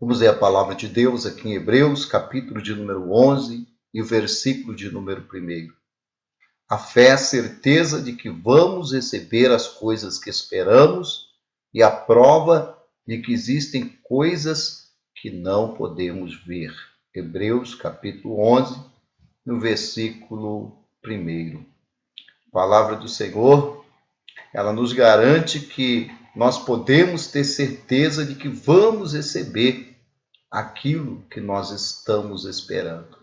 Vamos ler a palavra de Deus aqui em Hebreus, capítulo de número 11 e o versículo de número 1. A fé é a certeza de que vamos receber as coisas que esperamos e a prova de que existem coisas que não podemos ver. Hebreus, capítulo 11, no versículo 1. A palavra do Senhor, ela nos garante que nós podemos ter certeza de que vamos receber aquilo que nós estamos esperando.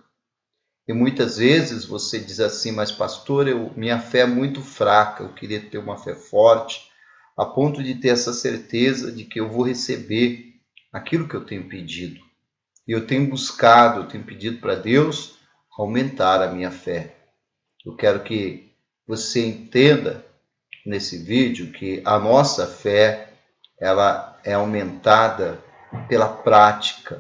E muitas vezes você diz assim, mas pastor, minha fé é muito fraca, eu queria ter uma fé forte, a ponto de ter essa certeza de que eu vou receber aquilo que eu tenho pedido. E eu tenho buscado, eu tenho pedido para Deus aumentar a minha fé. Eu quero que você entenda nesse vídeo que a nossa fé, ela é aumentada pela prática.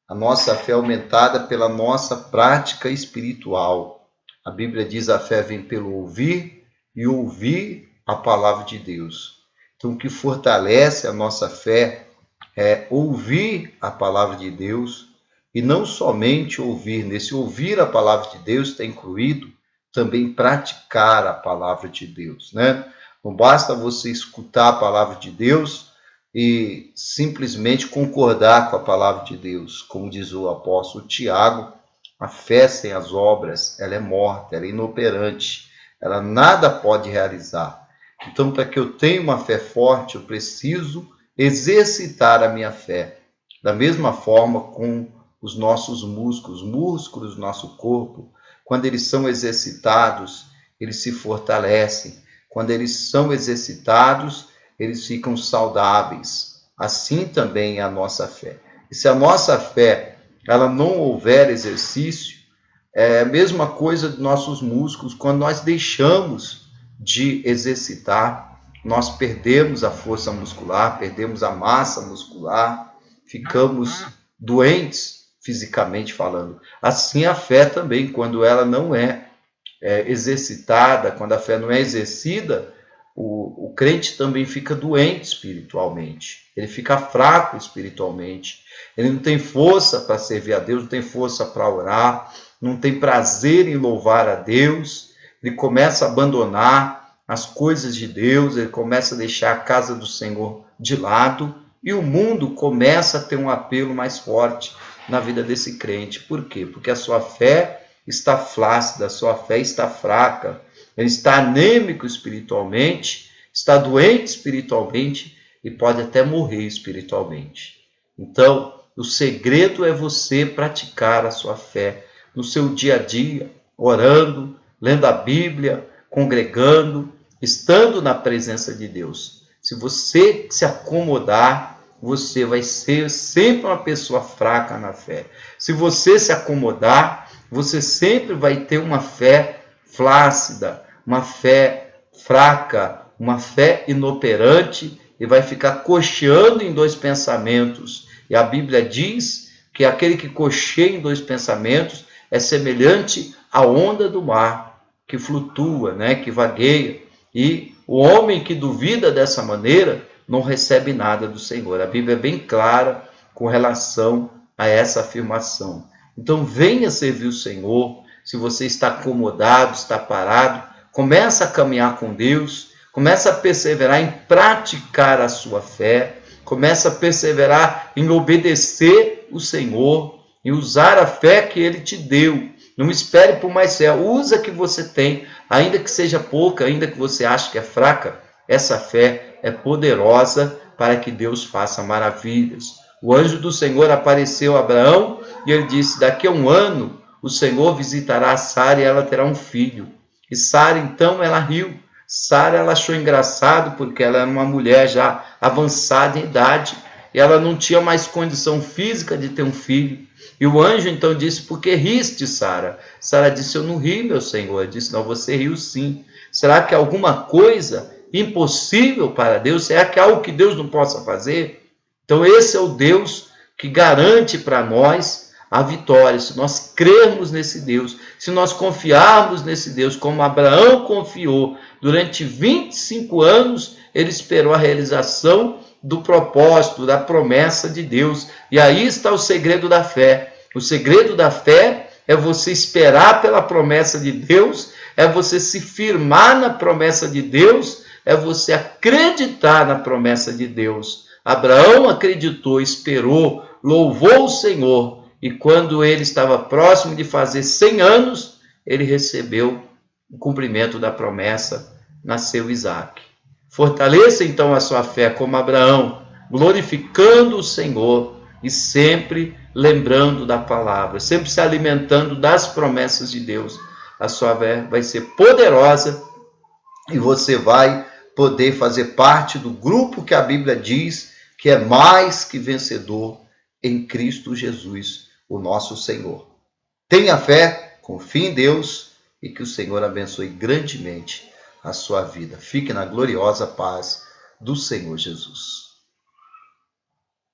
A nossa fé é aumentada pela nossa prática espiritual. A Bíblia diz que a fé vem pelo ouvir e ouvir a palavra de Deus. Então, o que fortalece a nossa fé é ouvir a palavra de Deus e não somente ouvir. Nesse ouvir a palavra de Deus está incluído também praticar a palavra de Deus, né? Não basta você escutar a palavra de Deus e simplesmente concordar com a palavra de Deus. Como diz o apóstolo Tiago, a fé sem as obras, ela é morta, ela é inoperante, ela nada pode realizar. Então, para que eu tenha uma fé forte, eu preciso exercitar a minha fé. Da mesma forma com os nossos músculos do nosso corpo, quando eles são exercitados, eles se fortalecem. Quando eles são exercitados, eles ficam saudáveis. Assim também é a nossa fé. E se a nossa fé ela não houver exercício, é a mesma coisa dos nossos músculos. Quando nós deixamos de exercitar, nós perdemos a força muscular, perdemos a massa muscular, ficamos doentes fisicamente falando. Assim a fé também, quando ela não é exercitada, quando a fé não é exercida, o crente também fica doente espiritualmente, ele fica fraco espiritualmente, ele não tem força para servir a Deus, não tem força para orar, não tem prazer em louvar a Deus, ele começa a abandonar as coisas de Deus, ele começa a deixar a casa do Senhor de lado, e o mundo começa a ter um apelo mais forte na vida desse crente. Por quê? Porque a sua fé está flácida, a sua fé está fraca, ele está anêmico espiritualmente, está doente espiritualmente e pode até morrer espiritualmente. Então, o segredo é você praticar a sua fé no seu dia a dia, orando, lendo a Bíblia, congregando, estando na presença de Deus. Se você se acomodar, você vai ser sempre uma pessoa fraca na fé. Se você se acomodar, você sempre vai ter uma fé flácida, uma fé fraca, uma fé inoperante e vai ficar cocheando em dois pensamentos. E a Bíblia diz que aquele que cocheia em dois pensamentos é semelhante à onda do mar, que flutua, né, que vagueia. E o homem que duvida dessa maneira não recebe nada do Senhor. A Bíblia é bem clara com relação a essa afirmação. Então, venha servir o Senhor. Se você está acomodado, está parado, começa a caminhar com Deus, começa a perseverar em praticar a sua fé, começa a perseverar em obedecer o Senhor e usar a fé que Ele te deu. Não espere por mais fé, usa a que você tem, ainda que seja pouca, ainda que você ache que é fraca, essa fé é poderosa para que Deus faça maravilhas. O anjo do Senhor apareceu a Abraão e ele disse, daqui a 1 ano o Senhor visitará a Sara e ela terá um filho. E Sara, então, ela riu. Sara, ela achou engraçado porque ela era uma mulher já avançada em idade e ela não tinha mais condição física de ter um filho. E o anjo, então, disse, por que riste, Sara? Sara disse, eu não ri, meu Senhor. Ele disse, não, você riu sim. Será que é alguma coisa impossível para Deus? Será que é algo que Deus não possa fazer? Então, esse é o Deus que garante para nós a vitória. Se nós crermos nesse Deus, se nós confiarmos nesse Deus, como Abraão confiou, durante 25 anos, ele esperou a realização do propósito, da promessa de Deus. E aí está o segredo da fé. O segredo da fé é você esperar pela promessa de Deus, é você se firmar na promessa de Deus, é você acreditar na promessa de Deus. Abraão acreditou, esperou, louvou o Senhor, e quando ele estava próximo de fazer 100 anos, ele recebeu o cumprimento da promessa, nasceu Isaque. Fortaleça então a sua fé como Abraão, glorificando o Senhor e sempre lembrando da palavra, sempre se alimentando das promessas de Deus. A sua fé vai ser poderosa e você vai poder fazer parte do grupo que a Bíblia diz que é mais que vencedor em Cristo Jesus, o nosso Senhor. Tenha fé, confie em Deus e que o Senhor abençoe grandemente a sua vida. Fique na gloriosa paz do Senhor Jesus.